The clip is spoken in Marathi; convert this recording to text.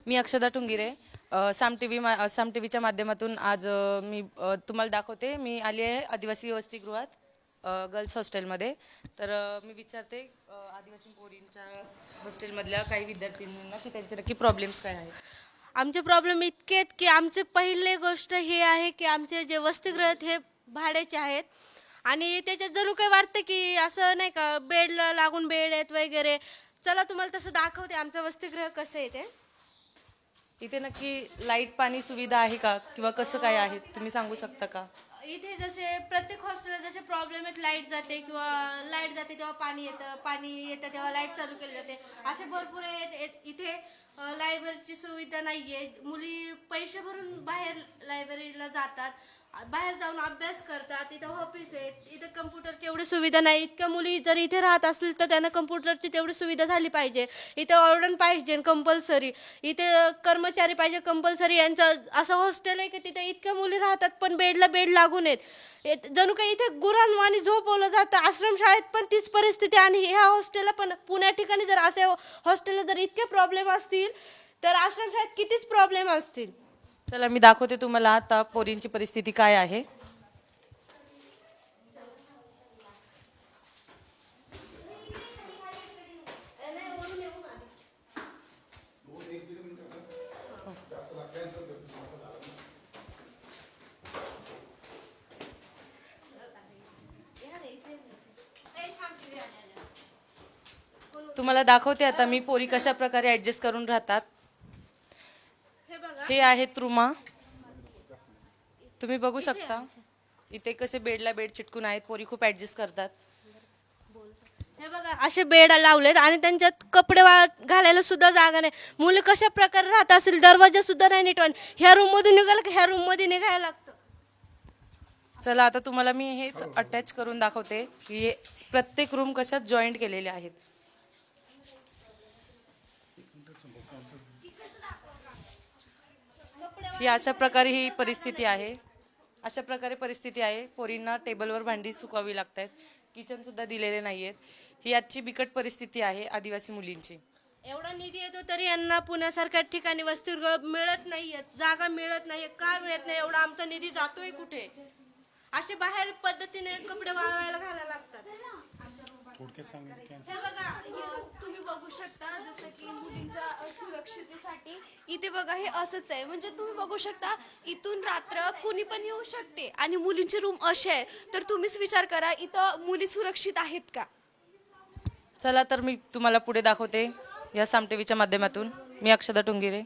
मी अक्षदा टुंगिरे साम टी व्हीच्या माध्यमातून आज मी तुम्हाला दाखवते. मी आली आहे आदिवासी वसतिगृहात गर्ल्स हॉस्टेलमध्ये. तर मी विचारते आदिवासी पोरींच्या हॉस्टेलमधल्या काही विद्यार्थिनींना की त्यांचे नक्की प्रॉब्लेम्स काय आहेत. आमचे प्रॉब्लेम इतके आहेत की आमचे पहिले गोष्ट हे आहे की आमचे जे वसतिगृह आहेत हे भाड्याचे आहेत आणि त्याच्यात जणू काही वाटतं की असं नाही का बेडला लागून बेड आहेत वगैरे. चला तुम्हाला तसं दाखवते आमचं वसतिगृह कसं आहे ते. इथे नक्की लाईट पाणी सुविधा आहे का किंवा कसं काय आहे तुम्ही सांगू शकता का? इथे जसे प्रत्येक हॉस्टेलला जसे प्रॉब्लेम आहेत, लाईट जाते किंवा लाईट जाते तेव्हा पाणी येतं, पाणी येतं तेव्हा लाईट चालू केली जाते, असे भरपूर आहेत. इथे लायब्ररीची सुविधा नाहीये. मुली पैसे भरून बाहेर लायब्ररीला जातात, बाहेर जाऊन अभ्यास करतात. इथं ऑफिस आहे, इथं कम्प्युटरची एवढी सुविधा नाही. इतक्या मुली जर इथे राहत असतील तर त्यांना कम्प्युटरची तेवढी सुविधा झाली पाहिजे. इथं ऑर्डन पाहिजे कंपल्सरी, इथे कर्मचारी पाहिजे कंपल्सरी. यांचं असं हॉस्टेल आहे की तिथे इतक्या मुली राहतात पण बेडला बेड लागून आहेत. जणू काही इथे गुरांवाणी झोपवलं जातं. आश्रमशाळेत पण तीच परिस्थिती आणि ह्या हॉस्टेलला पण पुण्या ठिकाणी जर असे हॉस्टेलला जर इतके प्रॉब्लेम असतील तर आश्रमशाळेत कितीच प्रॉब्लेम असतील. चला मी दाखवते तुम्हाला आता पोरींची परिस्थिती काय आहे. तुम्हाला दाखवते आता मी पोरी कशा प्रकारे ऍडजस्ट करून राहतात. हे आहेत रूमा, तुम्ही बघू शकता इथे कसे बेडला बेड चिटकून आहेत. पोरी खूप ऍडजस्ट करतात. हे बघा असे बेड लावलेत आणि त्यांच्यात कपडे घालायला सुद्धा जागा नाही. मुलं कशा प्रकारे राहत असेल, दरवाजा सुद्धा नाही नीटवान. ह्या रूम मधून निघाल की ह्या रूम मध्ये निघायला लागतं. चला आता तुम्हाला मी हेच अटॅच करून दाखवते की हे प्रत्येक रूम कशात जॉईंट केलेले आहेत. ही अशा प्रकारे ही परिस्थिती आहे. अशा प्रकारे परिस्थिती आहे. पोरींना टेबलवर भांडी सुकवावी लागत आहेत. किचन सुद्धा दिलेले नाहीयेत. ही आजची बिकट परिस्थिती आहे आदिवासी मुलींची. एवढा निधी येतो तरी यांना पुण्यासारख्या ठिकाणी वसतिगृह मिळत नाहीयेत, जागा मिळत नाहीये. का मिळत नाही? एवढा आमचा निधी जातोय कुठे? असे बाहेर पद्धतीने कपडे वाळवायला घालायला लागतात. हे बघा, तुम्ही बघू शकता जसं की मुलींच्या सुरक्षितेसाठी इथे बघा हे असंच आहे. म्हणजे तुम्ही बघू शकता इथून रात्र कुणी पण येऊ शकते आणि मुलींचे रूम असे आहे. तर तुम्हीच विचार करा इथं मुली सुरक्षित आहेत का? चला तर मी तुम्हाला पुढे दाखवते या साम टीव्हीच्या माध्यमातून. मी अक्षदा टुंगिरे.